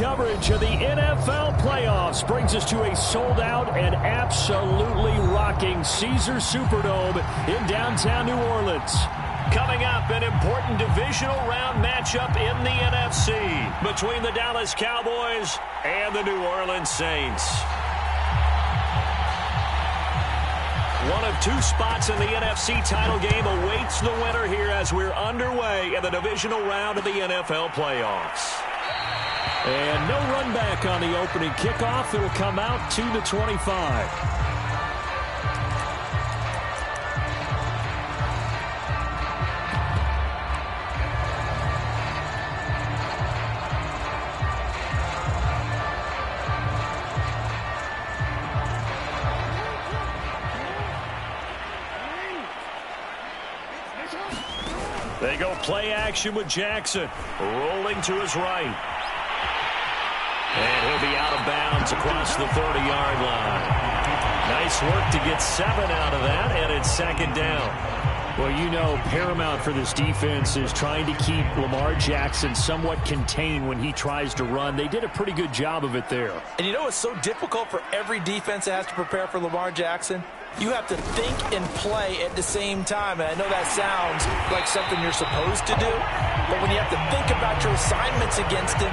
coverage of the NFL playoffs brings us to a sold-out and absolutely rocking Caesars Superdome in downtown New Orleans. Coming up, an important divisional round matchup in the NFC between the Dallas Cowboys and the New Orleans Saints. One of two spots in the NFC title game awaits the winner here as we're underway in the divisional round of the NFL playoffs. And no run back on the opening kickoff. It'll come out to the 25. They go play action with Jackson, rolling to his right. And he'll be out of bounds across the 30-yard line. Nice work to get 7 out of that, and it's second down. Well, you know, paramount for this defense is trying to keep Lamar Jackson somewhat contained when he tries to run. They did a pretty good job of it there. And you know it's so difficult for every defense that has to prepare for Lamar Jackson? You have to think and play at the same time. And I know that sounds like something you're supposed to do, but when you have to think about your assignments against him,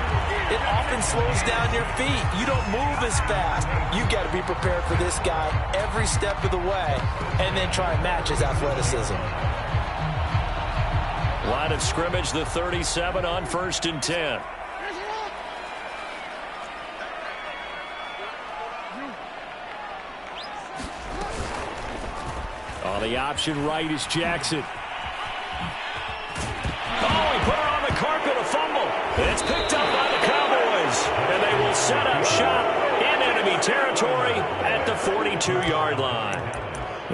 it often slows down your feet. You don't move as fast. You've got to be prepared for this guy every step of the way and then try and match his athleticism. Line of scrimmage, the 37 on 1st and 10. On the option right is Jackson. Oh, he put it on the carpet, a fumble. It's picked up by the Cowboys, and they will set up shop in enemy territory at the 42-yard line.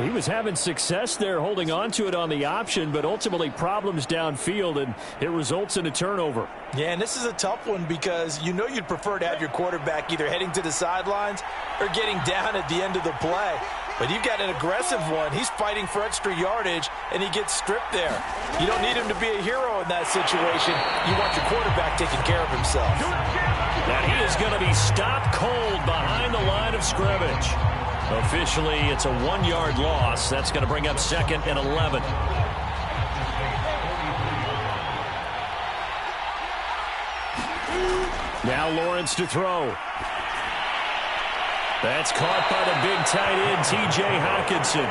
He was having success there holding on to it on the option, but ultimately problems downfield, and it results in a turnover. Yeah, and this is a tough one because you know you'd prefer to have your quarterback either heading to the sidelines or getting down at the end of the play. But you've got an aggressive one. He's fighting for extra yardage, and he gets stripped there. You don't need him to be a hero in that situation. You want your quarterback taking care of himself. And he is going to be stopped cold behind the line of scrimmage. Officially, it's a 1-yard loss. That's going to bring up 2nd and 11. Now Lawrence to throw. That's caught by the big tight end, T.J. Hockenson.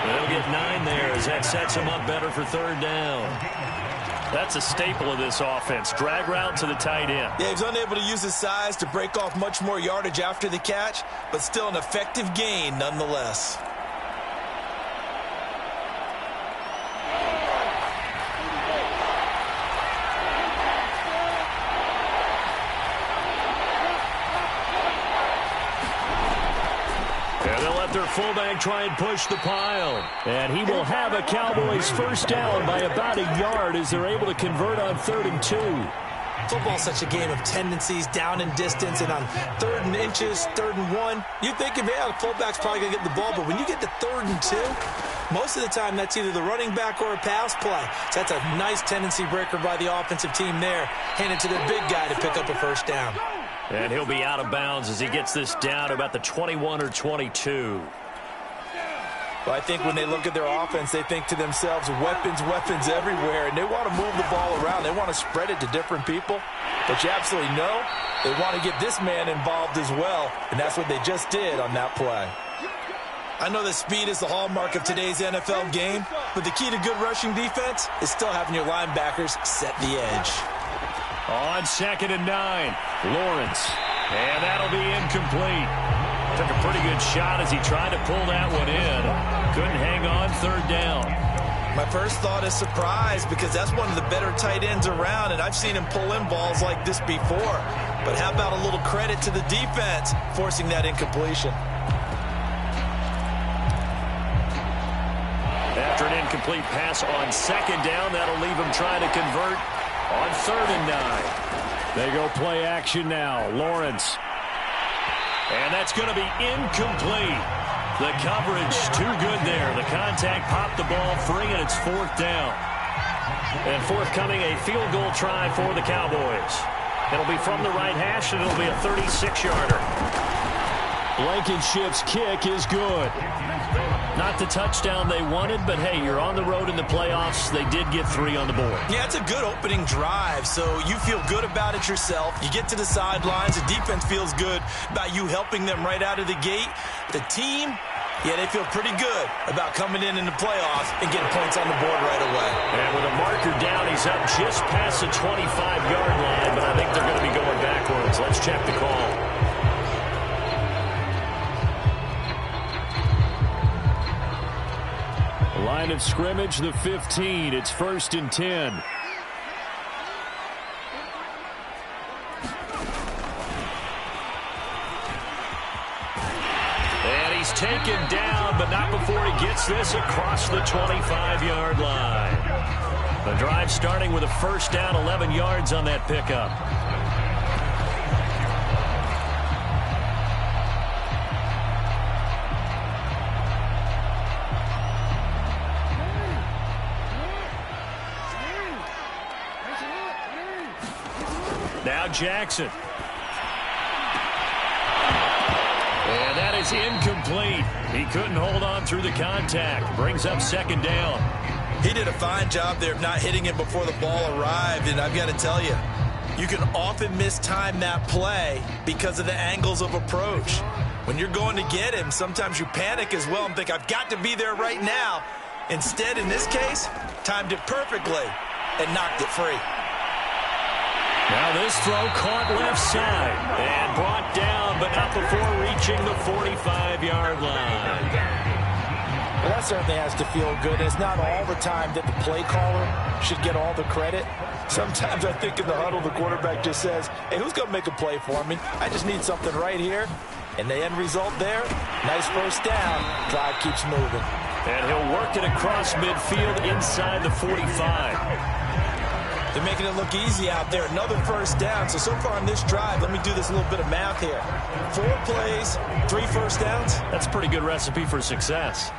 They'll get 9 there as that sets him up better for 3rd down. That's a staple of this offense. Drag route to the tight end. Yeah, he's unable to use his size to break off much more yardage after the catch, but still an effective gain nonetheless. Their fullback try and push the pile. And he will have a Cowboys first down by about a yard as they're able to convert on 3rd and 2. Football's such a game of tendencies, down and distance, and on 3rd and inches, 3rd and 1. You're thinking, man, the fullback's probably going to get the ball, but when you get to 3rd and 2, most of the time that's either the running back or a pass play. So that's a nice tendency breaker by the offensive team there. Hand it to the big guy to pick up a first down. And he'll be out of bounds as he gets this down to about the 21 or 22. Well, I think when they look at their offense, they think to themselves, weapons, weapons everywhere, and they want to move the ball around. They want to spread it to different people. But you absolutely know they want to get this man involved as well, and that's what they just did on that play. I know that speed is the hallmark of today's NFL game, but the key to good rushing defense is still having your linebackers set the edge. On 2nd and 9, Lawrence. And that'll be incomplete. Took a pretty good shot as he tried to pull that one in. Couldn't hang on 3rd down. My first thought is surprise because that's one of the better tight ends around, and I've seen him pull in balls like this before. But how about a little credit to the defense forcing that incompletion? After an incomplete pass on 2nd down, that'll leave him trying to convert on 3rd and 9. They go play action now. Lawrence. And that's going to be incomplete. The coverage too good there. The contact popped the ball free, and it's 4th down. And forthcoming a field goal try for the Cowboys. It'll be from the right hash, and it'll be a 36-yarder. Blankenship's kick is good. Not the touchdown they wanted, but hey, you're on the road in the playoffs. They did get 3 on the board. Yeah, it's a good opening drive, so you feel good about it yourself. You get to the sidelines. The defense feels good about you helping them right out of the gate. The team, yeah, they feel pretty good about coming in the playoffs and getting points on the board right away. And with a marker down, he's up just past the 25-yard line, but I think they're going to be going backwards. Let's check the call. Line of scrimmage, the 15. It's 1st and 10. And he's taken down, but not before he gets this across the 25-yard line. The drive starting with a 1st down, 11 yards on that pickup. Now Jackson. And that is incomplete. He couldn't hold on through the contact. Brings up 2nd down. He did a fine job there of not hitting it before the ball arrived, and I've got to tell you, you can often mistime that play because of the angles of approach. When you're going to get him, sometimes you panic as well and think, I've got to be there right now. Instead, in this case, timed it perfectly and knocked it free. Now this throw caught left side and brought down, but not before reaching the 45-yard line. Well, that certainly has to feel good. It's not all the time that the play caller should get all the credit. Sometimes I think in the huddle, the quarterback just says, hey, who's going to make a play for me? I just need something right here. And the end result there, nice 1st down. Drive keeps moving. And he'll work it across midfield inside the 45. They're making it look easy out there. Another 1st down. So far on this drive, let me do this little bit of math here. 4 plays, 3 1st downs. That's a pretty good recipe for success.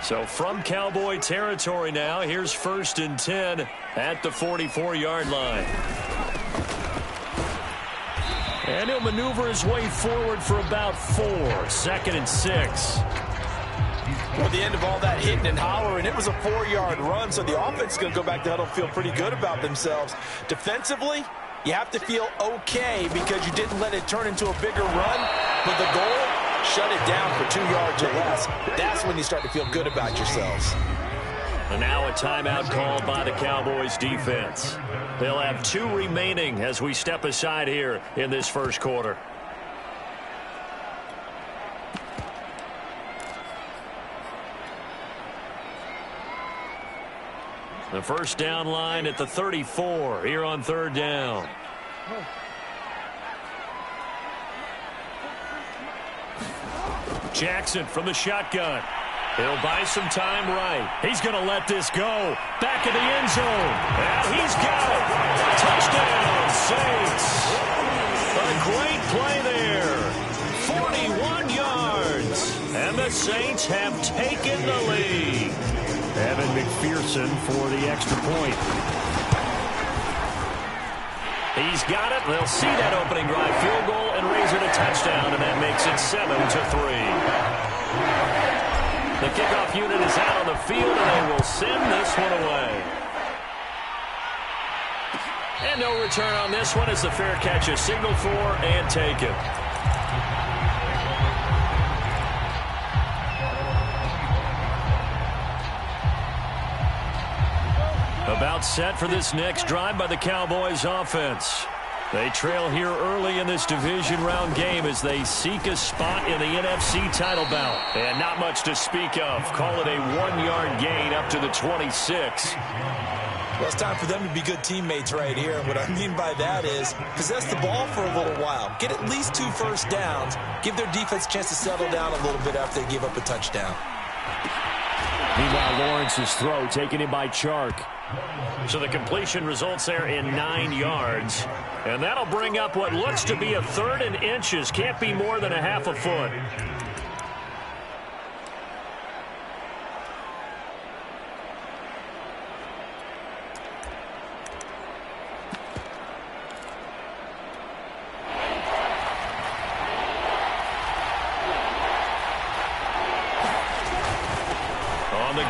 So from Cowboy territory now, here's 1st and 10 at the 44-yard line. And he'll maneuver his way forward for about 4. 2nd and 6. Well, the end of all that hitting and hollering, it was a 4-yard run, so the offense is going to go back to huddle and feel pretty good about themselves. Defensively, you have to feel okay because you didn't let it turn into a bigger run, but the goal, shut it down for 2 yards or less. That's when you start to feel good about yourselves. And now a timeout called by the Cowboys defense. They'll have 2 remaining as we step aside here in this 1st quarter. The 1st down line at the 34 here on 3rd down. Jackson from the shotgun. He'll buy some time right. He's going to let this go. Back in the end zone. And he's got it. Touchdown, Saints. A great play there. 41 yards. And the Saints have taken the lead. Evan McPherson for the extra point. He's got it. They'll see that opening drive field goal and raise it a touchdown, and that makes it 7-3. The kickoff unit is out on the field, and they will send this one away. And no return on this one as the fair catch is signaled for and taken. About set for this next drive by the Cowboys offense. They trail here early in this division round game as they seek a spot in the NFC title bout. And not much to speak of. Call it a 1-yard gain up to the 26. Well, it's time for them to be good teammates right here. And what I mean by that is possess the ball for a little while. Get at least 2 1st downs. Give their defense a chance to settle down a little bit after they give up a touchdown. Meanwhile, Lawrence's throw taken in by Chark. So the completion results there in 9 yards. And that'll bring up what looks to be a 3rd and inches. Can't be more than a half a foot.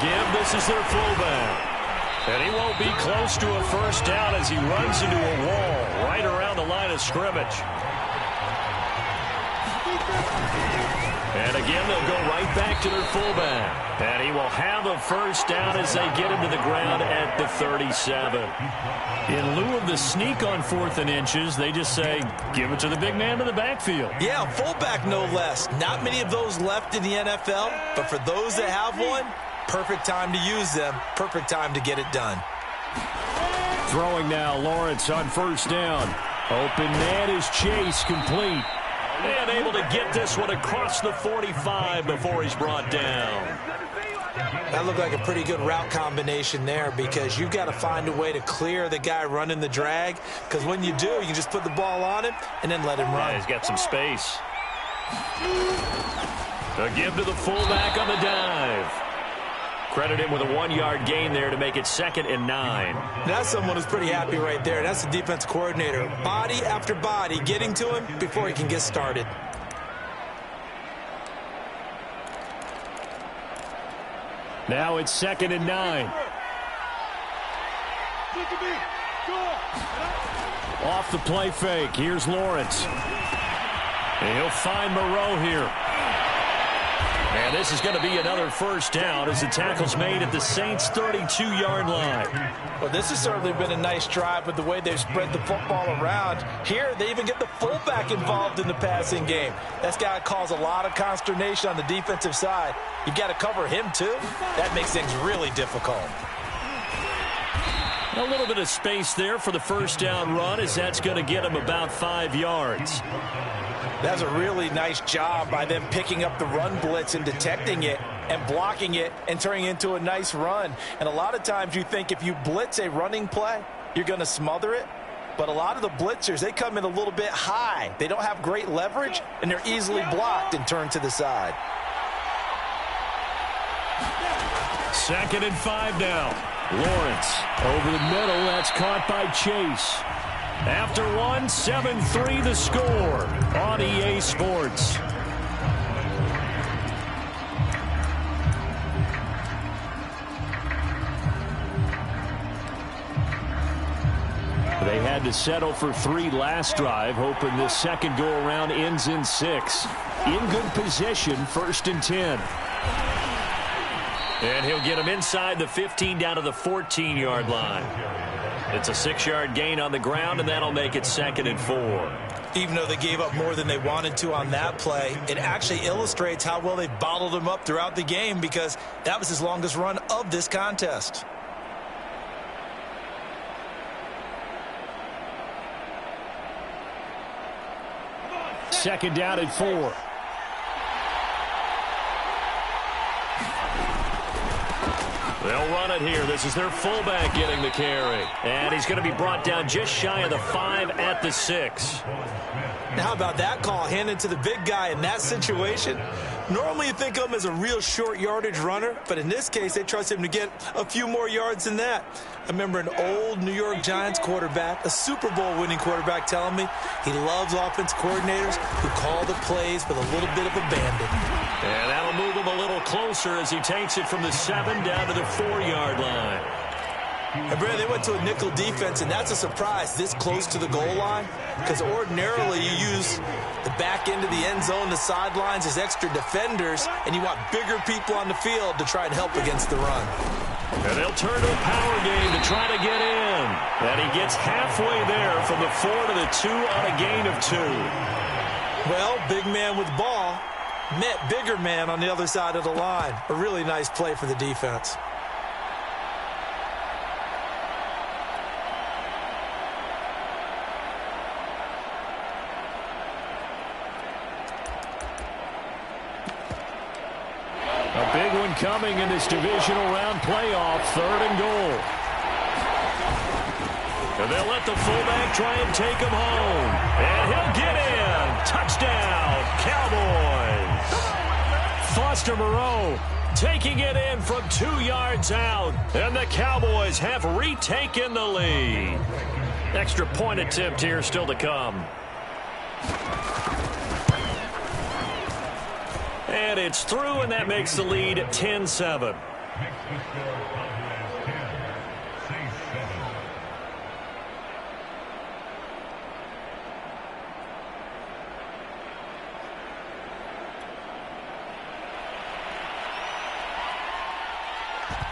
give. This is their fullback. And he won't be close to a first down as he runs into a wall right around the line of scrimmage. And again, they'll go right back to their fullback. And he will have a first down as they get him to the ground at the 37. In lieu of the sneak on 4th and inches, they just say, give it to the big man in the backfield. Yeah, fullback no less. Not many of those left in the NFL, but for those that have one, perfect time to use them. Perfect time to get it done. Throwing now, Lawrence on first down. Open man is Chase, complete. And able to get this one across the 45 before he's brought down. That looked like a pretty good route combination there because you've got to find a way to clear the guy running the drag, because when you do, you can just put the ball on him and then let him run. Yeah, he's got some space. A give to the fullback on the dive. Credit him with a 1-yard gain there to make it 2nd and 9. That's someone who's pretty happy right there. That's the defense coordinator. Body after body getting to him before he can get started. Now it's 2nd and 9. Off the play fake. Here's Lawrence. And he'll find Moreau here. And this is going to be another first down as the tackle's made at the Saints' 32-yard line. Well, this has certainly been a nice drive with the way they've spread the football around. Here, they even get the fullback involved in the passing game. That's got to cause a lot of consternation on the defensive side. You've got to cover him, too. That makes things really difficult. A little bit of space there for the first down run, as that's going to get him about 5 yards. That's a really nice job by them picking up the run blitz and detecting it and blocking it and turning it into a nice run. And a lot of times you think if you blitz a running play, you're going to smother it. But a lot of the blitzers, they come in a little bit high. They don't have great leverage, and they're easily blocked and turned to the side. 2nd and 5 now. Lawrence over the middle. That's caught by Chase. After one, 7-3 the score on EA Sports. They had to settle for 3 last drive, hoping this second go-around ends in 6. In good position, 1st and 10. And he'll get him inside the 15 down to the 14-yard line. It's a 6-yard gain on the ground, and that'll make it 2nd and 4. Even though they gave up more than they wanted to on that play, it actually illustrates how well they bottled him up throughout the game, because that was his longest run of this contest. Second down and 4. They'll run it here. This is their fullback getting the carry. And he's going to be brought down just shy of the 5 at the 6. Now, how about that call handed to the big guy in that situation? Normally you think of him as a real short yardage runner, but in this case they trust him to get a few more yards than that. I remember an old New York Giants quarterback, a Super Bowl winning quarterback, telling me he loves offense coordinators who call the plays with a little bit of abandon. And that'll move him a little closer as he takes it from the 7 down to the 4-yard line. And Brad, they went to a nickel defense, and that's a surprise this close to the goal line, because ordinarily you use the back end of the end zone, the sidelines as extra defenders, and you want bigger people on the field to try and help against the run. And they'll turn to a power game to try to get in. And he gets halfway there from the 4 to the 2 on a gain of 2. Well, big man with ball met bigger man on the other side of the line. A really nice play for the defense. A big one coming in this divisional round playoff, 3rd and goal. And they'll let the fullback try and take him home. And he'll get in. Touchdown, Cowboys. Foster Moreau taking it in from 2 yards out. And the Cowboys have retaken the lead. Extra point attempt here still to come. And it's through, and that makes the lead 10-7.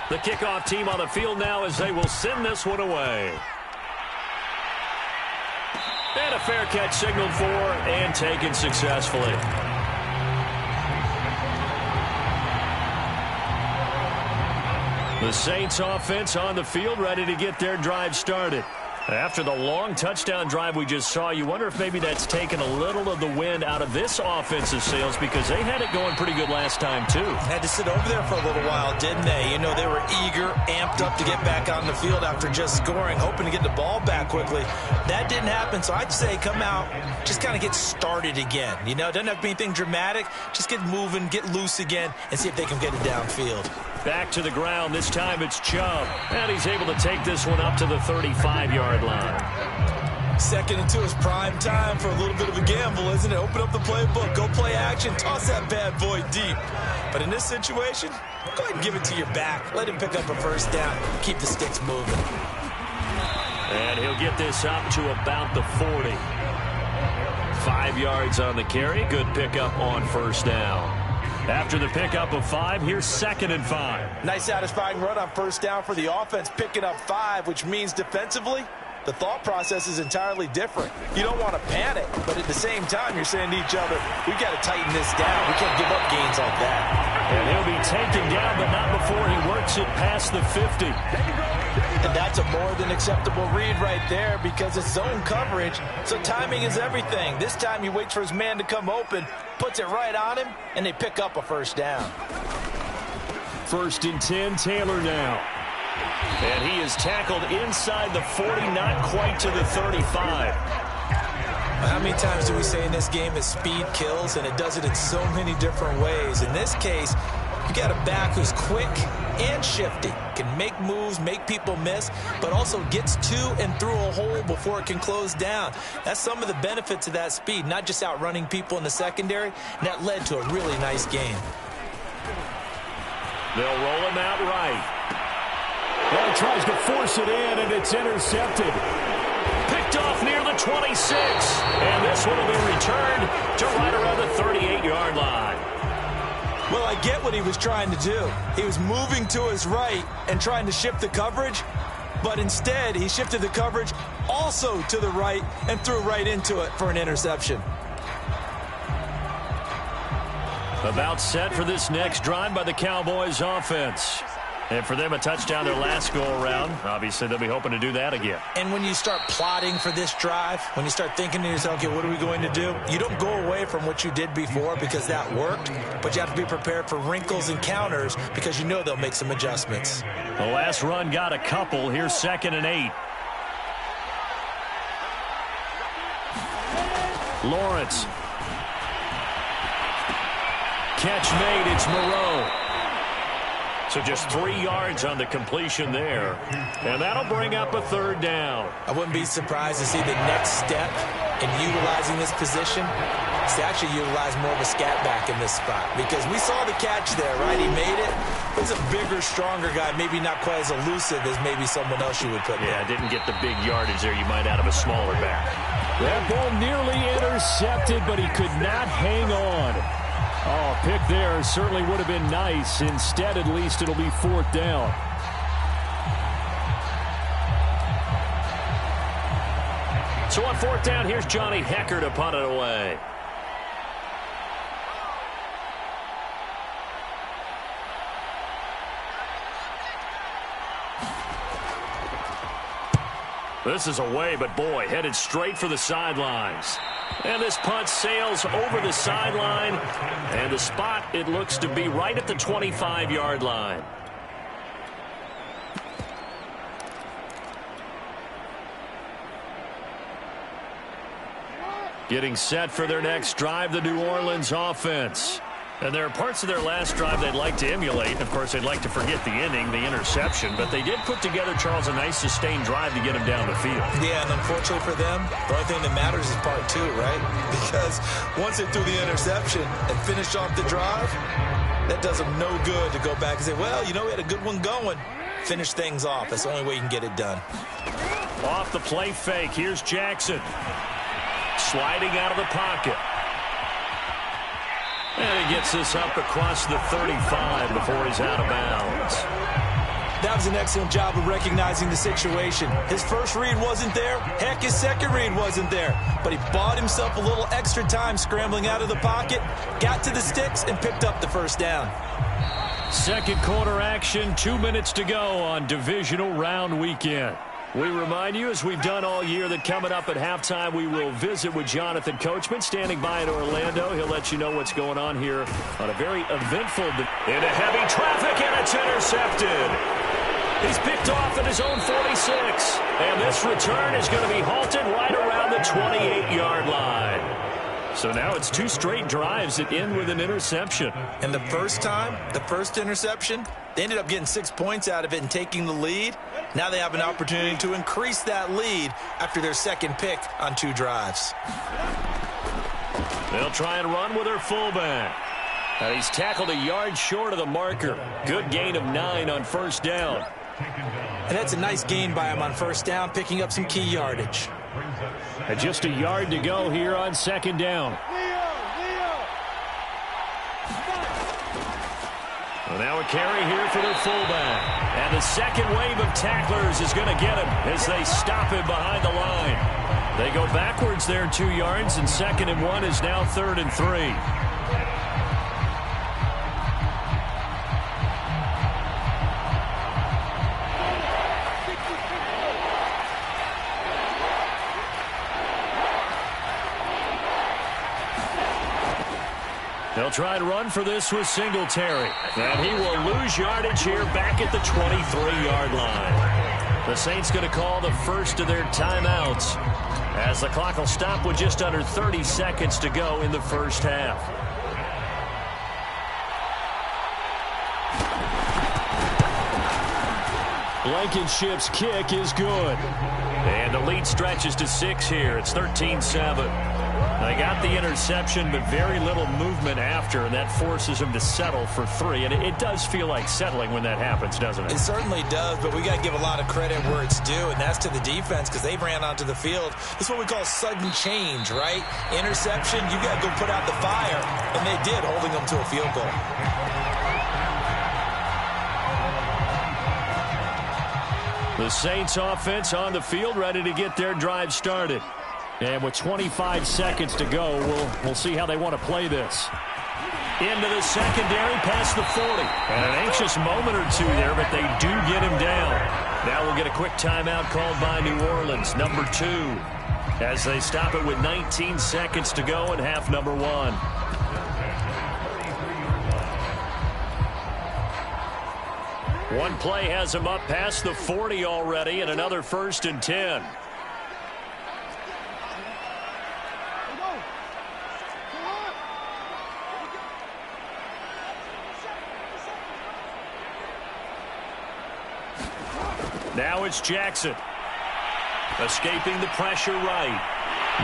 The kickoff team on the field now as they will send this one away. And a fair catch signaled for and taken successfully. The Saints offense on the field ready to get their drive started. After the long touchdown drive we just saw, you wonder if maybe that's taken a little of the wind out of this offensive sails because they had it going pretty good last time, too. Had to sit over there for a little while, didn't they? You know, they were eager, amped up to get back on the field after just scoring, hoping to get the ball back quickly. That didn't happen, so I'd say come out, just kind of get started again. You know, it doesn't have to be anything dramatic. Just get moving, get loose again, and see if they can get it downfield. Back to the ground. This time it's Chubb. And he's able to take this one up to the 35-yard line. 2nd and 2 is prime time for a little bit of a gamble, isn't it? Open up the playbook, go play action, toss that bad boy deep. But in this situation, go ahead and give it to your back. Let him pick up a first down. Keep the sticks moving. And he'll get this up to about the 40. 5 yards on the carry. Good pickup on first down. After the pickup of 5, here's 2nd and 5. Nice satisfying run on first down for the offense, picking up 5, which means defensively, the thought process is entirely different. You don't want to panic, but at the same time, you're saying to each other, we got to tighten this down. We can't give up gains like that. And he'll be taken down, but not before he works it past the 50. And that's a more than acceptable read right there because it's zone coverage, so timing is everything. This time he waits for his man to come open, puts it right on him, and they pick up a first down. 1st and 10, Taylor now. And he is tackled inside the 40, not quite to the 35. How many times do we say in this game that speed kills, and it does it in so many different ways? In this case, you got a back who's quick and shifty, can make moves, make people miss, but also gets to and through a hole before it can close down. That's some of the benefits of that speed, not just outrunning people in the secondary, and that led to a really nice game. They'll roll him out right. Well, he tries to force it in, and it's intercepted. Picked off near the 26, and this one will be returned to right around the 38-yard line. Well, I get what he was trying to do. He was moving to his right and trying to shift the coverage, but instead he shifted the coverage also to the right and threw right into it for an interception. About set for this next drive by the Cowboys offense. And for them, a touchdown their last go-around. Obviously, they'll be hoping to do that again. And when you start plotting for this drive, when you start thinking to yourself, okay, what are we going to do? You don't go away from what you did before because that worked, but you have to be prepared for wrinkles and counters because you know they'll make some adjustments. The last run got a couple. Here's 2nd and 8. Lawrence. Catch made. It's Moreau. So just 3 yards on the completion there. And that'll bring up a 3rd down. I wouldn't be surprised to see the next step in utilizing this position is to actually utilize more of a scat back in this spot. Because we saw the catch there, right? He made it. He's a bigger, stronger guy, maybe not quite as elusive as maybe someone else you would put there. Yeah, didn't get the big yardage there you might out of a smaller back. That ball nearly intercepted, but he could not hang on. Oh, pick there certainly would have been nice. Instead, at least, it'll be 4th down. So on 4th down, here's Johnny Hecker to punt it away. This is away, but boy, headed straight for the sidelines. And this punt sails over the sideline. And the spot, it looks to be right at the 25-yard line. Getting set for their next drive, the New Orleans offense. And there are parts of their last drive they'd like to emulate. Of course, they'd like to forget the ending, the interception. But they did put together, Charles, a nice sustained drive to get them down the field. Yeah, and unfortunately for them, the only thing that matters is part 2, right? Because once they threw the interception and finished off the drive, That does them no good to go back and say, well, you know, we had a good one going. Finish things off. That's the only way you can get it done. Off the play fake, here's Jackson. Sliding out of the pocket. And he gets this up across the 35 before he's out of bounds. That was an excellent job of recognizing the situation. His first read wasn't there. Heck, his second read wasn't there. But he bought himself a little extra time scrambling out of the pocket, got to the sticks, and picked up the first down. Second quarter action, 2 minutes to go on Divisional Round Weekend. We remind you, as we've done all year, that coming up at halftime, we will visit with Jonathan Coachman, standing by in Orlando. He'll let you know what's going on here on a very eventful... Into heavy traffic, and it's intercepted. He's picked off at his own 46. And this return is going to be halted right around the 28-yard line. So now it's 2 straight drives that end with an interception. And the first time, the first interception, they ended up getting 6 points out of it and taking the lead. Now they have an opportunity to increase that lead after their second pick on 2 drives. They'll try and run with their fullback. And he's tackled a yard short of the marker. Good gain of 9 on first down. And that's a nice gain by him on first down, picking up some key yardage. And just a yard to go here on second down. Well, now a carry here for their fullback. And the second wave of tacklers is going to get him as they stop him behind the line. They go backwards there 2 yards, and 2nd and 1 is now 3rd and 3. They'll try and run for this with Singletary. And he will lose yardage here back at the 23-yard line. The Saints going to call the first of their timeouts as the clock will stop with just under 30 seconds to go in the first half. Blankenship's kick is good. And the lead stretches to 6 here. It's 13-7. They got the interception, but very little movement after, and that forces them to settle for 3. And it does feel like settling when that happens, doesn't it? It certainly does, but we got to give a lot of credit where it's due, and that's to the defense because they ran onto the field. This is what we call sudden change, right? Interception, you got to go put out the fire, and they did, holding them to a field goal. The Saints offense on the field, ready to get their drive started. And with 25 seconds to go, we'll see how they want to play this. Into the secondary, past the 40. And an anxious moment or 2 there, but they do get him down. Now we'll get a quick timeout called by New Orleans, number 2, as they stop it with 19 seconds to go in half number 1. One play has him up past the 40 already, and another 1st and 10. Now it's Jackson. Escaping the pressure right.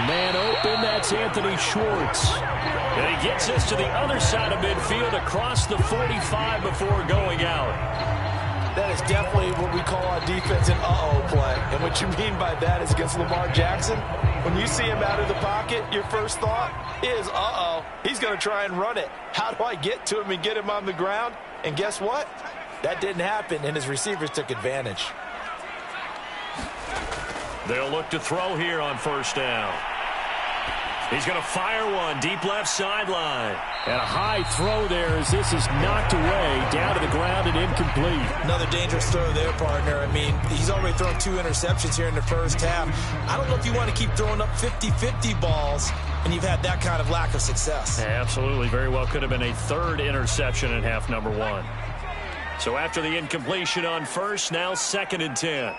Man open, that's Anthony Schwartz. And he gets us to the other side of midfield across the 45 before going out. That is definitely what we call on defense an uh-oh play. And what you mean by that is against Lamar Jackson, when you see him out of the pocket, your first thought is, uh-oh, he's going to try and run it. How do I get to him and get him on the ground? And guess what? That didn't happen, and his receivers took advantage. They'll look to throw here on first down. He's going to fire one deep left sideline. And a high throw there as this is knocked away, down to the ground and incomplete. Another dangerous throw there, partner. I mean, he's already thrown 2 interceptions here in the first half. I don't know if you want to keep throwing up 50-50 balls and you've had that kind of lack of success. Absolutely. Very well could have been a 3rd interception in half number 1. So after the incompletion on first, now 2nd and 10.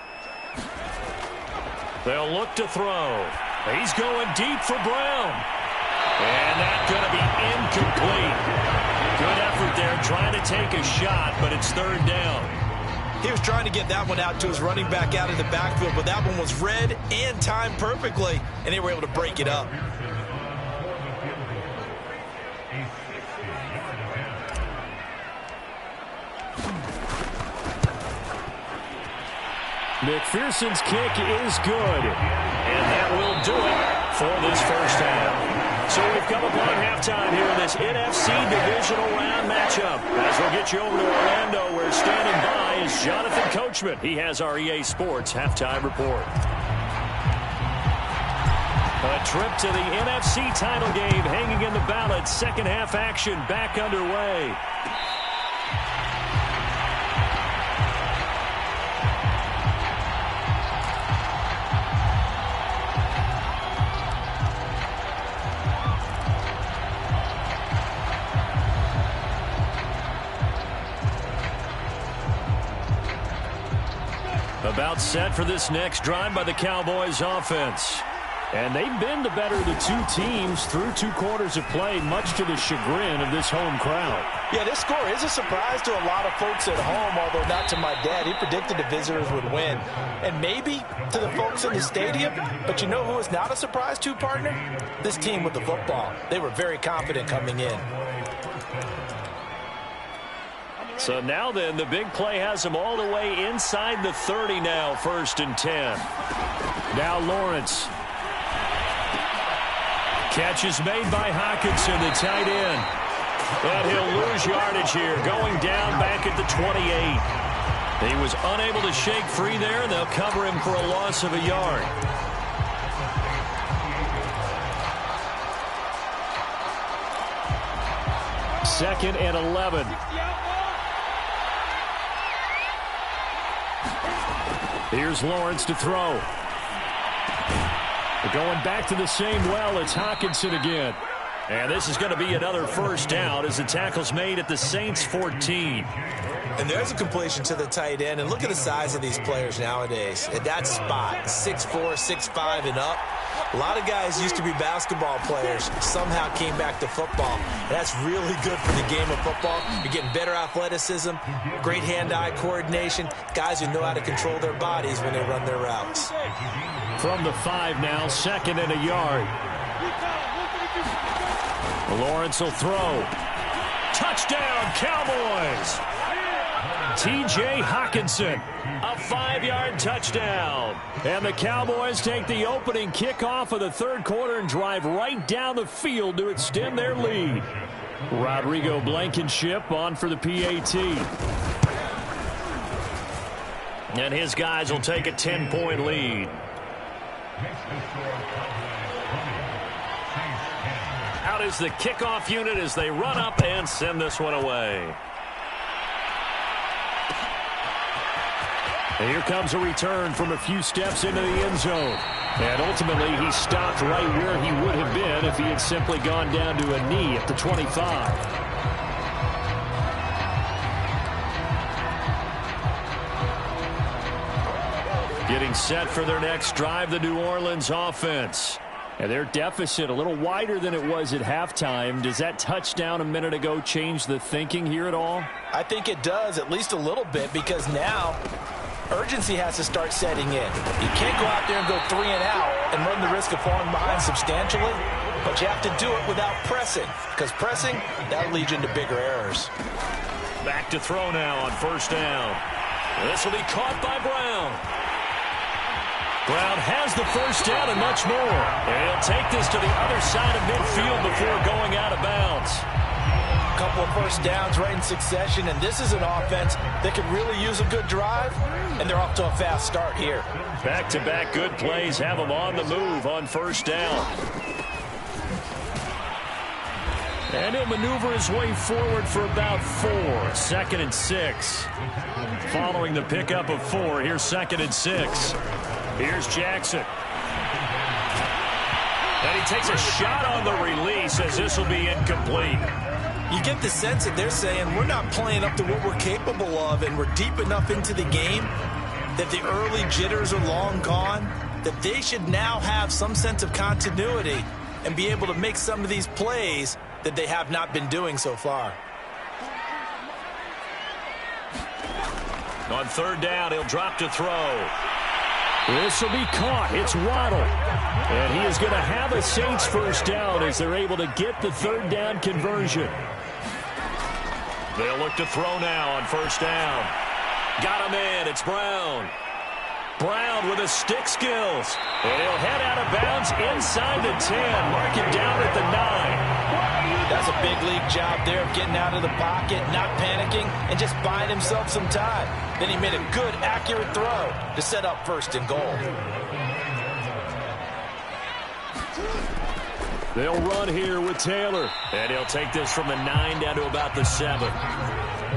They'll look to throw. He's going deep for Brown. And that's going to be incomplete. Good effort there trying to take a shot, but it's 3rd down. He was trying to get that one out to his running back out of the backfield, but that one was read and timed perfectly, and they were able to break it up. McPherson's kick is good. And that will do it for this first half. So we've come upon halftime here in this NFC Divisional Round matchup. As we'll get you over to Orlando, where standing by is Jonathan Coachman. He has our EA Sports halftime report. A trip to the NFC title game hanging in the balance. Second half action back underway. About set for this next drive by the Cowboys offense. And they've been the better of the two teams through 2 quarters of play, much to the chagrin of this home crowd. Yeah, this score is a surprise to a lot of folks at home, although not to my dad. He predicted the visitors would win. And maybe to the folks in the stadium. But you know who is not a surprise to, partner? This team with the football. They were very confident coming in. So now then, the big play has them all the way inside the 30 now, 1st and 10. Now Lawrence. Catch is made by Hockenson, the tight end. And he'll lose yardage here, going down back at the 28. He was unable to shake free there, and they'll cover him for a loss of a yard. Second and 11. Here's Lawrence to throw. Going back to the same well, it's Hockenson again. And this is going to be another first down as the tackle's made at the Saints' 14. And there's a completion to the tight end. And look at the size of these players nowadays. At that spot, 6'4", 6'5", and up. A lot of guys used to be basketball players, somehow came back to football. And that's really good for the game of football. You're getting better athleticism, great hand-eye coordination, guys who know how to control their bodies when they run their routes. From the 5 now, 2nd and a yard. Lawrence will throw. Touchdown, Cowboys! T.J. Hockenson, a 5-yard touchdown. And the Cowboys take the opening kickoff of the 3rd quarter and drive right down the field to extend their lead. Rodrigo Blankenship on for the PAT. And his guys will take a 10-point lead. Out is the kickoff unit as they run up and send this one away. And here comes a return from a few steps into the end zone. And ultimately, he stopped right where he would have been if he had simply gone down to a knee at the 25. Getting set for their next drive, the New Orleans offense. And their deficit a little wider than it was at halftime. Does that touchdown a minute ago change the thinking here at all? I think it does, at least a little bit, because now urgency has to start setting in. You can't go out there and go 3 and out and run the risk of falling behind substantially, but you have to do it without pressing, because pressing, that leads you into bigger errors. Back to throw now on 1st down. This will be caught by Brown. Brown has the first down and much more. And he'll take this to the other side of midfield before going out of bounds. A couple of first downs right in succession, and this is an offense that could really use a good drive, and they're off to a fast start here. Back-to-back good plays have them on the move on 1st down. And he'll maneuver his way forward for about 4. 2nd and 6. Following the pickup of 4, here's 2nd and 6. Here's Jackson. And he takes a shot on the release as this will be incomplete. You get the sense that they're saying we're not playing up to what we're capable of, and we're deep enough into the game that the early jitters are long gone, that they should now have some sense of continuity and be able to make some of these plays that they have not been doing so far. On 3rd down, he'll drop to throw. This will be caught. It's Waddle. And he is going to have a Saints first down as they're able to get the 3rd down conversion. They'll look to throw now on 1st down. Got him in. It's Brown. Brown with the stick skills. And he'll head out of bounds inside the 10. Mark him down at the 9. That's a big league job there of getting out of the pocket, not panicking, and just buying himself some time. Then he made a good, accurate throw to set up first and goal. They'll run here with Taylor. And he'll take this from the 9 down to about the 7.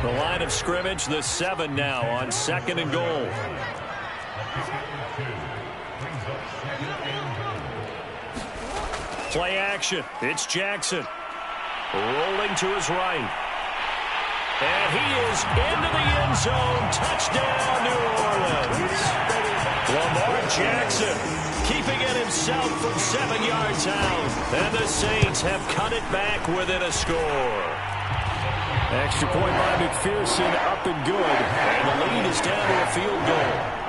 The line of scrimmage, the 7 now on 2nd and goal. Play action. It's Jackson. Rolling to his right. And he is into the end zone. Touchdown, New Orleans. Lamar Jackson keeping it himself from 7 yards out. And the Saints have cut it back within a score. Extra point by McPherson, up and good. And the lead is down to a field goal.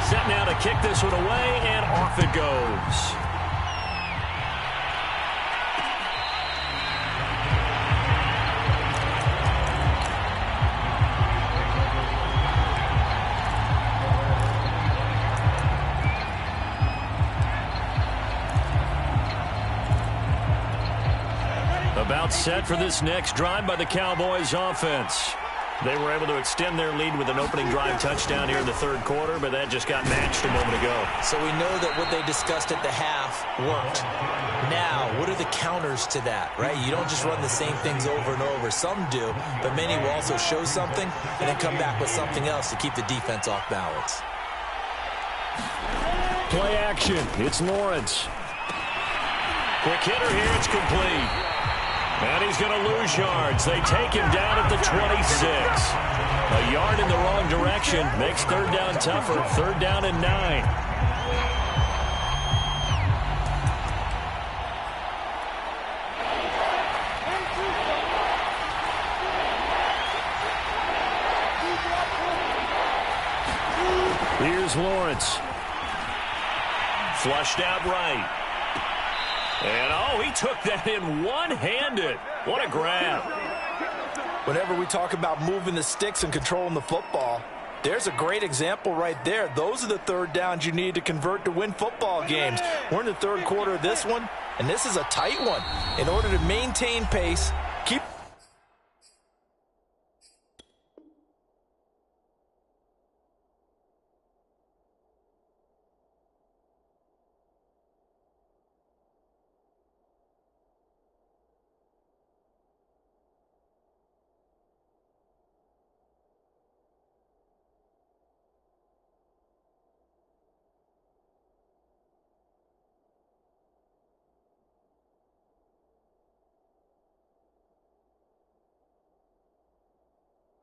Set now to kick this one away, and off it goes. About set for this next drive by the Cowboys offense. They were able to extend their lead with an opening drive touchdown here in the 3rd quarter, but that just got matched a moment ago. So we know that what they discussed at the half worked. Now, what are the counters to that, right? You don't just run the same things over and over. Some do, but many will also show something and then come back with something else to keep the defense off balance. Play action. It's Lawrence. Quick hitter here. It's complete. And he's going to lose yards. They take him down at the 26. A yard in the wrong direction makes 3rd down tougher. 3rd down and 9. Here's Lawrence. Flushed out right. And, oh, he took that in one-handed. What a grab. Whenever we talk about moving the sticks and controlling the football, there's a great example right there. Those are the 3rd downs you need to convert to win football games. We're in the 3rd quarter of this one, and this is a tight one. In order to maintain pace, keep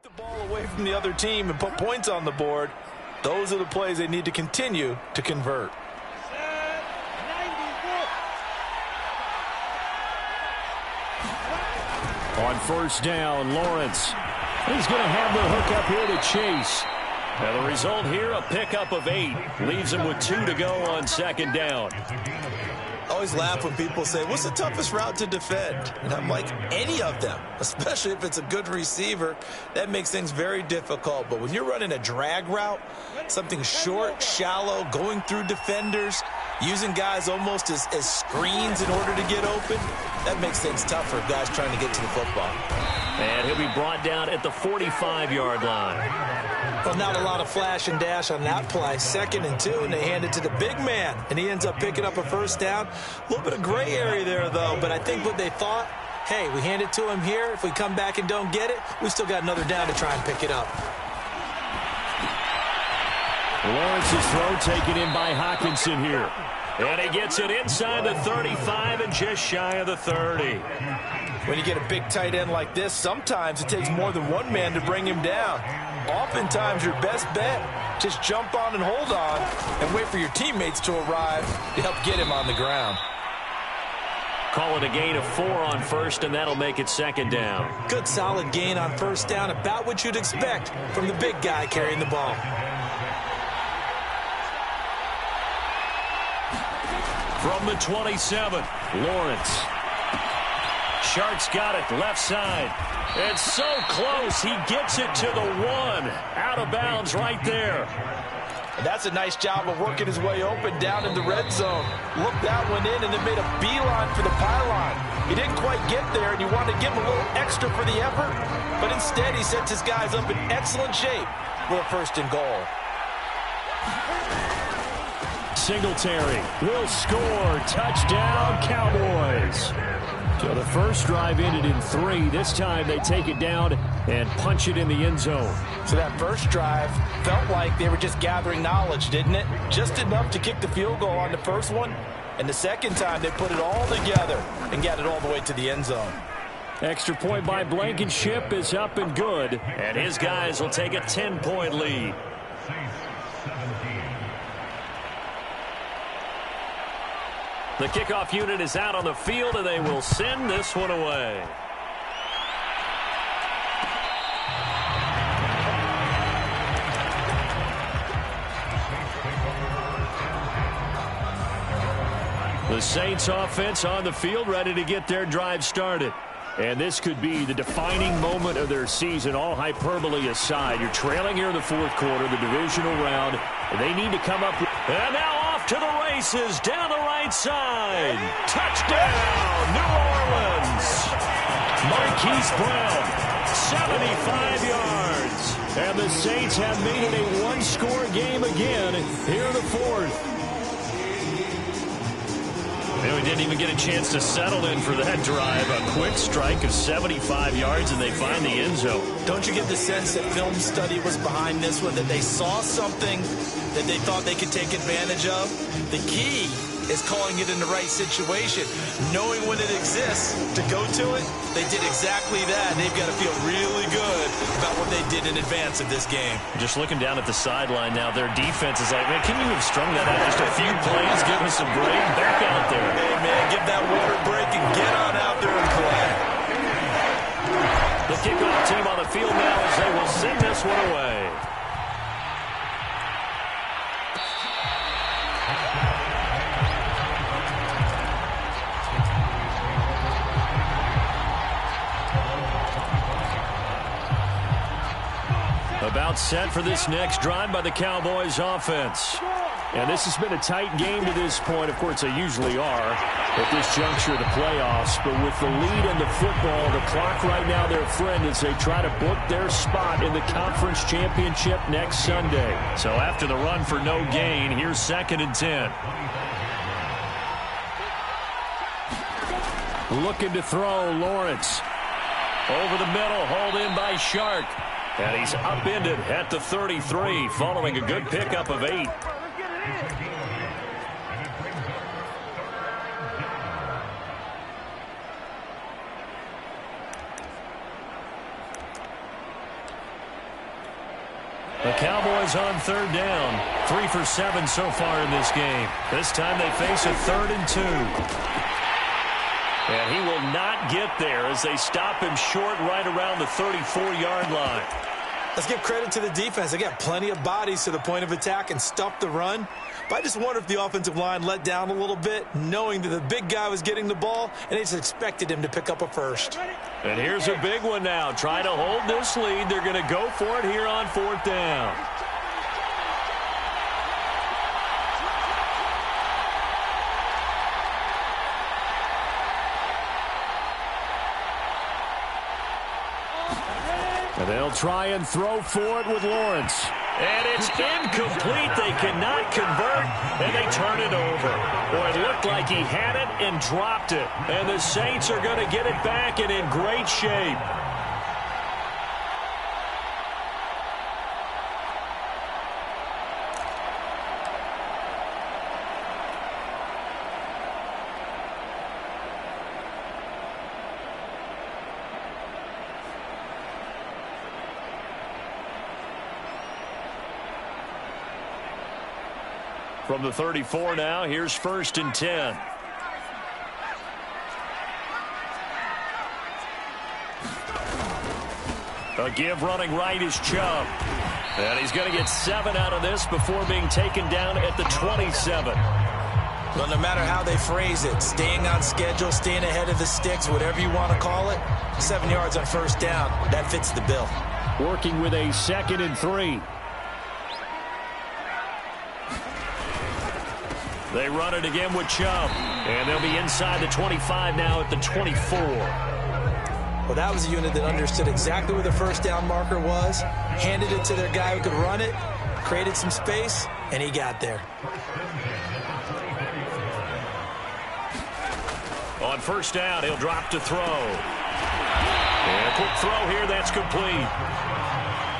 the ball away from the other team and put points on the board. Those are the plays they need to continue to convert. On 1st down, Lawrence. He's going to have the hook up here to Chase. And the result here, a pickup of 8. Leaves him with 2 to go on 2nd down. I always laugh when people say, what's the toughest route to defend? And I'm like, any of them, especially if it's a good receiver. That makes things very difficult. But when you're running a drag route, something short, shallow, going through defenders, using guys almost as screens in order to get open, that makes things tough for guys trying to get to the football. And he'll be brought down at the 45-yard line. Well, not a lot of flash and dash on that play. 2nd and 2, and they hand it to the big man. And he ends up picking up a 1st down. A little bit of gray area there, though. But I think what they thought, hey, we hand it to him here. If we come back and don't get it, we still got another down to try and pick it up. Lawrence's throw taken in by Hockenson here. And he gets it inside the 35 and just shy of the 30. When you get a big tight end like this, sometimes it takes more than one man to bring him down. Oftentimes, your best bet, just jump on and hold on and wait for your teammates to arrive to help get him on the ground. Call it a gain of 4 on 1st, and that'll make it 2nd down. Good, solid gain on 1st down, about what you'd expect from the big guy carrying the ball. From the 27, Lawrence. Shark's got it, left side. It's so close, he gets it to the 1. Out of bounds right there. And that's a nice job of working his way open down in the red zone. Looked that one in and then made a beeline for the pylon. He didn't quite get there, and you wanted to give him a little extra for the effort, but instead he sets his guys up in excellent shape with a 1st and goal. Singletary will score. Touchdown, Cowboys. So the first drive ended in 3. This time they take it down and punch it in the end zone. So that first drive felt like they were just gathering knowledge, didn't it? Just enough to kick the field goal on the first one. And the second time they put it all together and got it all the way to the end zone. Extra point by Blankenship is up and good. And his guys will take a 10-point lead. The kickoff unit is out on the field, and they will send this one away. The Saints offense on the field, ready to get their drive started. And this could be the defining moment of their season, all hyperbole aside. You're trailing here in the 4th quarter, the divisional round. They need to come up with... And now off to the races, down the right side. Touchdown, New Orleans. Marquise Brown, 75 yards. And the Saints have made it a 1-score game again here in the 4th. We didn't even get a chance to settle in for that drive. A quick strike of 75 yards, and they find the end zone. Don't you get the sense that film study was behind this one, that they saw something that they thought they could take advantage of? The key is calling it in the right situation, knowing when it exists to go to it. They did exactly that. They've got to feel really good about what they did in advance of this game. Just looking down at the sideline now, their defense is like, man, can you have strung that out just a few plays? Give us a break. Back out there. Hey, man, give that water break and get on out there and play. The kickoff team on the field now as they will send this one away. About set for this next drive by the Cowboys offense. And this has been a tight game to this point. Of course, they usually are at this juncture of the playoffs. But with the lead in the football, the clock right now their friend as they try to book their spot in the conference championship next Sunday. So after the run for no gain, here's 2nd and 10. Looking to throw, Lawrence. Over the middle, hauled in by Shark. And he's upended at the 33, following a good pickup of 8. The Cowboys on 3rd down. 3 for 7 so far in this game. This time they face a 3rd and 2. And he will not get there as they stop him short right around the 34-yard line. Let's give credit to the defense. They got plenty of bodies to the point of attack and stuffed the run. But I just wonder if the offensive line let down a little bit, knowing that the big guy was getting the ball, and they just expected him to pick up a first. And here's a big one now. Trying to hold this lead. They're going to go for it here on 4th down. And they'll try and throw for it with Lawrence. And it's incomplete. They cannot convert, and they turn it over. Boy, it looked like he had it and dropped it. And the Saints are going to get it back and in great shape. From the 34 now, here's 1st and 10. A give running right is Chubb. And he's going to get 7 out of this before being taken down at the 27. Well, no matter how they phrase it, staying on schedule, staying ahead of the sticks, whatever you want to call it, 7 yards on first down, that fits the bill. Working with a 2nd and 3. They run it again with Chubb. And they'll be inside the 25 now at the 24. Well, that was a unit that understood exactly where the first down marker was, handed it to their guy who could run it, created some space, and he got there. On first down, he'll drop to throw. And a quick throw here, that's complete.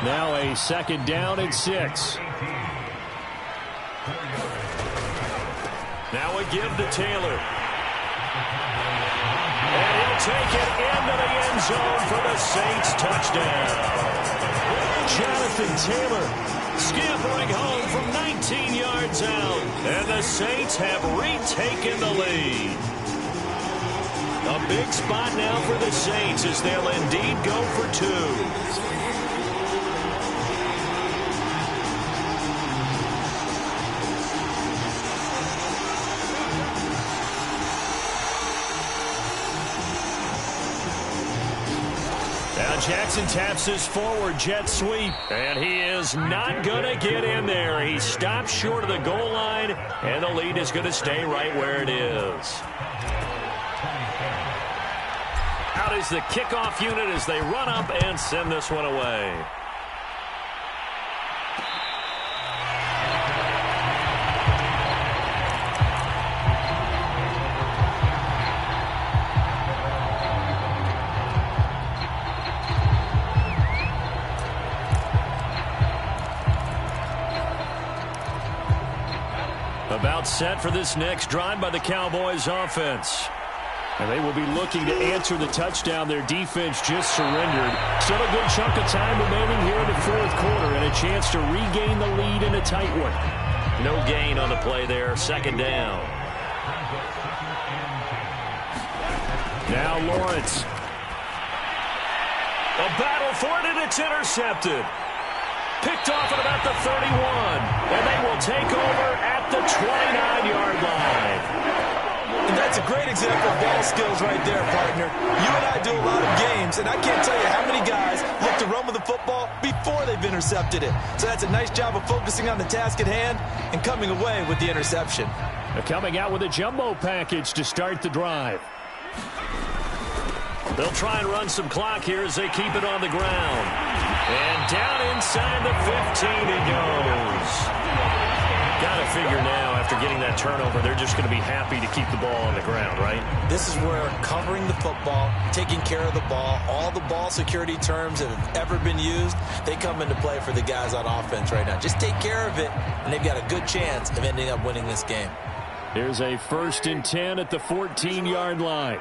Now a 2nd down and 6. Now a give to Taylor. And he'll take it into the end zone for the Saints touchdown. Jonathan Taylor scampering home from 19 yards out. And the Saints have retaken the lead. A big spot now for the Saints as they'll indeed go for 2. Now Jackson taps his forward jet sweep, and he is not going to get in there. He stops short of the goal line, and the lead is going to stay right where it is. Out is the kickoff unit as they run up and send this one away. About set for this next drive by the Cowboys offense. And they will be looking to answer the touchdown their defense just surrendered. Still a good chunk of time remaining here in the 4th quarter and a chance to regain the lead in a tight one. No gain on the play there. 2nd down. Now Lawrence. A battle for it, and it's intercepted. Picked off at about the 31. And they will take over at the 29-yard line. And that's a great example of ball skills right there, partner. You and I do a lot of games, and I can't tell you how many guys look to run with the football before they've intercepted it. So that's a nice job of focusing on the task at hand and coming away with the interception. They're coming out with a jumbo package to start the drive. They'll try and run some clock here as they keep it on the ground. And down inside the 15 it goes. Got to figure now, after getting that turnover, they're just going to be happy to keep the ball on the ground, right? This is where covering the football, taking care of the ball, all the ball security terms that have ever been used, they come into play for the guys on offense right now. Just take care of it, and they've got a good chance of ending up winning this game. Here's a 1st and 10 at the 14-yard line.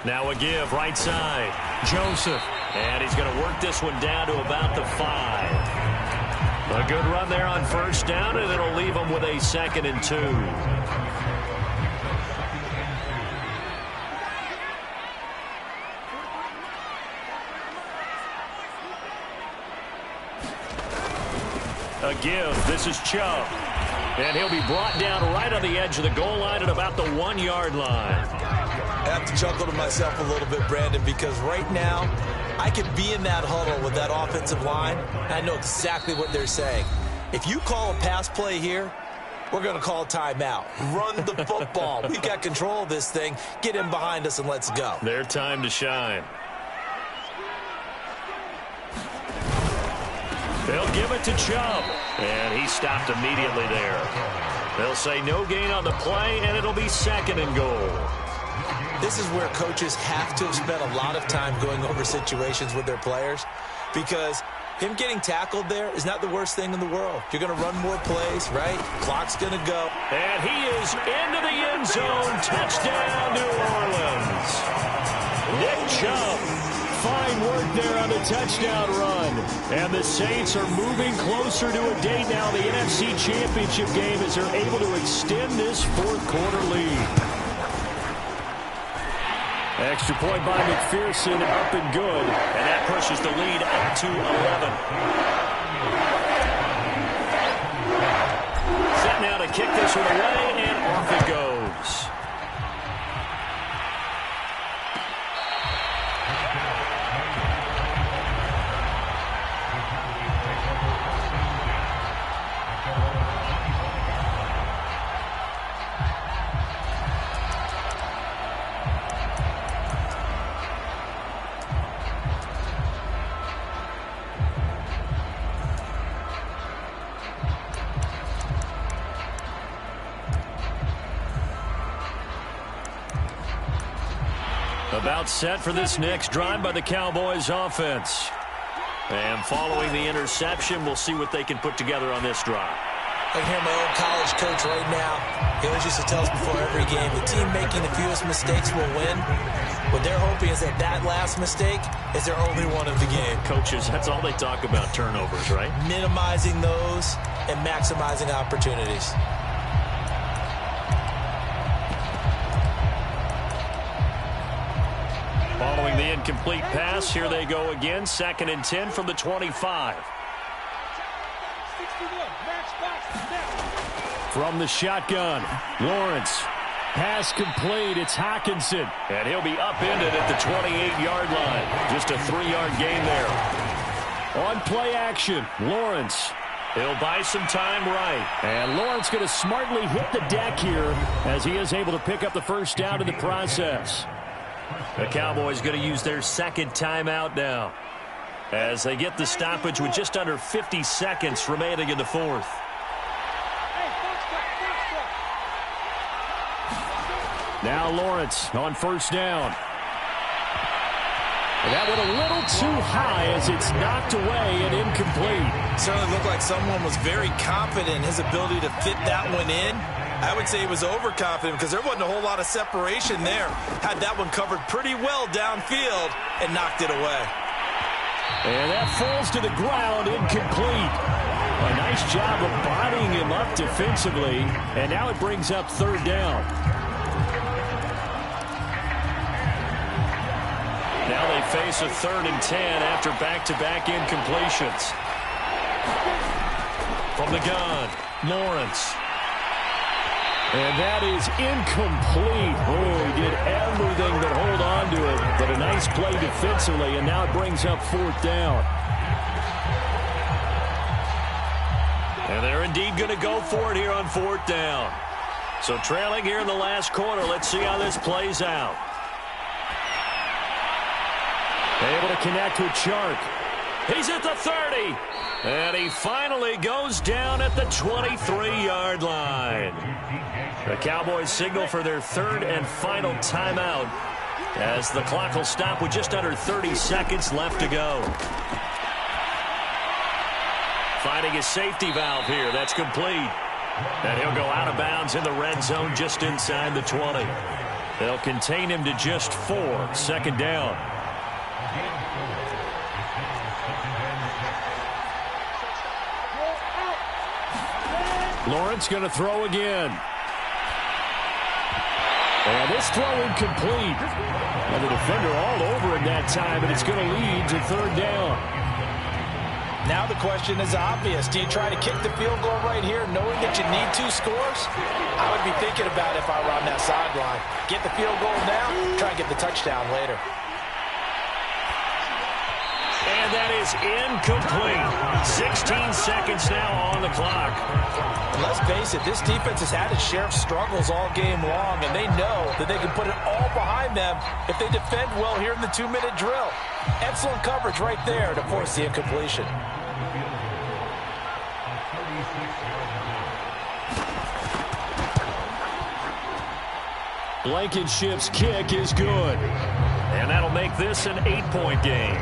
Now a give, right side. Joseph. And he's going to work this one down to about the 5. A good run there on first down, and it'll leave him with a 2nd and 2. A give. This is Chubb. And he'll be brought down right on the edge of the goal line at about the 1-yard line. I have to chuckle to myself a little bit, Brandon, because right now I could be in that huddle with that offensive line, and I know exactly what they're saying. If you call a pass play here, we're going to call a timeout. Run the football. We've got control of this thing. Get in behind us and let's go. Their time to shine. They'll give it to Chubb, and he stopped immediately there. They'll say no gain on the play, and it'll be 2nd and goal. This is where coaches have to have spent a lot of time going over situations with their players, because him getting tackled there is not the worst thing in the world. You're going to run more plays, right? Clock's going to go. And he is into the end zone. Touchdown, New Orleans. Nick Chubb. Fine work there on the touchdown run. And the Saints are moving closer to a date now, the NFC Championship game, as they're able to extend this 4th quarter lead. Extra point by McPherson, up and good. And that pushes the lead up to 11. it away, and off it goes. About set for this next drive by the Cowboys offense. And following the interception, we'll see what they can put together on this drive. I can hear my old college coach right now. He always used to tell us before every game, the team making the fewest mistakes will win. What they're hoping is that that last mistake is their only one of the game. Coaches, that's all they talk about, turnovers, right? Minimizing those and maximizing opportunities. Following the incomplete pass, here they go again. 2nd and 10 from the 25. From the shotgun, Lawrence. Pass complete. It's Hockenson. And he'll be upended at the 28-yard line. Just a 3-yard gain there. On play action, Lawrence. He'll buy some time right. And Lawrence going to smartly hit the deck here as he is able to pick up the first down in the process. The Cowboys going to use their 2nd timeout now as they get the stoppage with just under 50 seconds remaining in the 4th. Now Lawrence on first down. And that went a little too high as it's knocked away and incomplete. Certainly looked like someone was very confident in his ability to fit that one in. I would say he was overconfident because there wasn't a whole lot of separation there. Had that one covered pretty well downfield and knocked it away. And that falls to the ground, incomplete. A nice job of bodying him up defensively. And now it brings up 3rd down. Now they face a 3rd and 10 after back-to-back incompletions. From the gun, Lawrence. And that is incomplete. Oh, he did everything but hold on to it. But a nice play defensively, and now it brings up 4th down. And they're indeed going to go for it here on 4th down. So trailing here in the last quarter, let's see how this plays out. Able to connect with Chark. He's at the 30. And he finally goes down at the 23-yard line. The Cowboys signal for their 3rd and final timeout as the clock will stop with just under 30 seconds left to go. Finding a safety valve here. That's complete. And he'll go out of bounds in the red zone just inside the 20. They'll contain him to just 4. 2nd down. Lawrence going to throw again. And this throw incomplete. And the defender all over it that time, and it's going to lead to 3rd down. Now the question is obvious. Do you try to kick the field goal right here knowing that you need 2 scores? I would be thinking about it if I were on that sideline. Get the field goal now, try and get the touchdown later. And that is incomplete. 16 seconds now on the clock. And let's face it, this defense has had its share of struggles all game long, and they know that they can put it all behind them if they defend well here in the 2-minute drill. Excellent coverage right there to force the incompletion. Blankenship's kick is good. And that'll make this an 8-point game.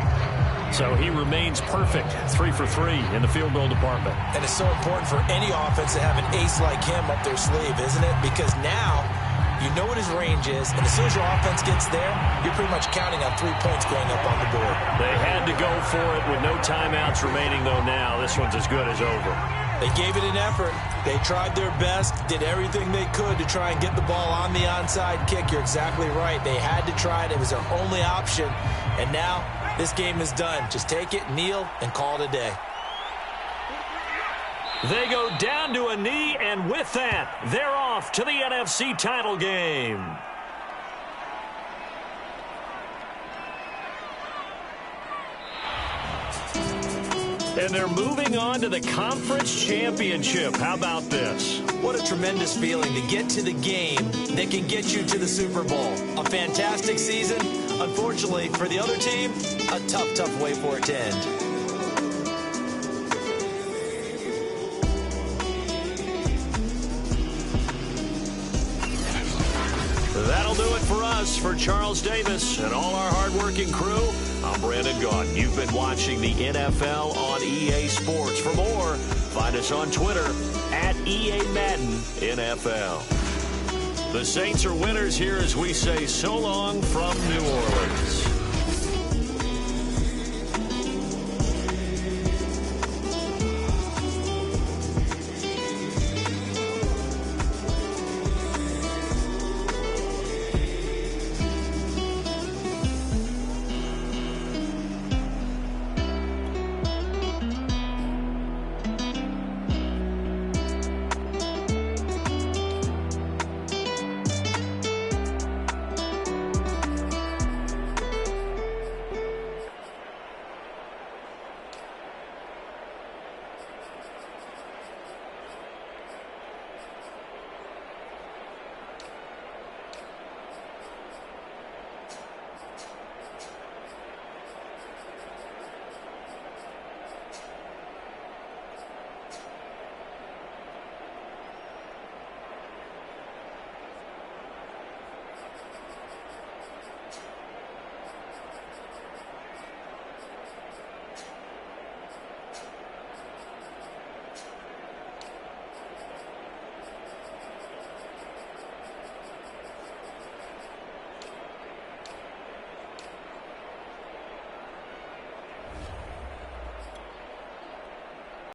So he remains perfect, 3 for 3 in the field goal department. And it's so important for any offense to have an ace like him up their sleeve, isn't it? Because now you know what his range is, and as soon as your offense gets there, you're pretty much counting on 3 points going up on the board. They had to go for it with no timeouts remaining, though, now. This one's as good as over. They gave it an effort. They tried their best, did everything they could to try and get the ball on the onside kick. You're exactly right. They had to try it. It was their only option. And now this game is done. Just take it, kneel, and call it a day. They go down to a knee, and with that, they're off to the NFC title game. And they're moving on to the conference championship. How about this? What a tremendous feeling to get to the game that can get you to the Super Bowl. A fantastic season. Unfortunately, for the other team, a tough way for it to end. That'll do it for us. For Charles Davis and all our hardworking crew, I'm Brandon Gaudin. You've been watching the NFL on EA Sports. For more, find us on Twitter at EA Madden NFL. The Saints are winners here as we say so long from New Orleans.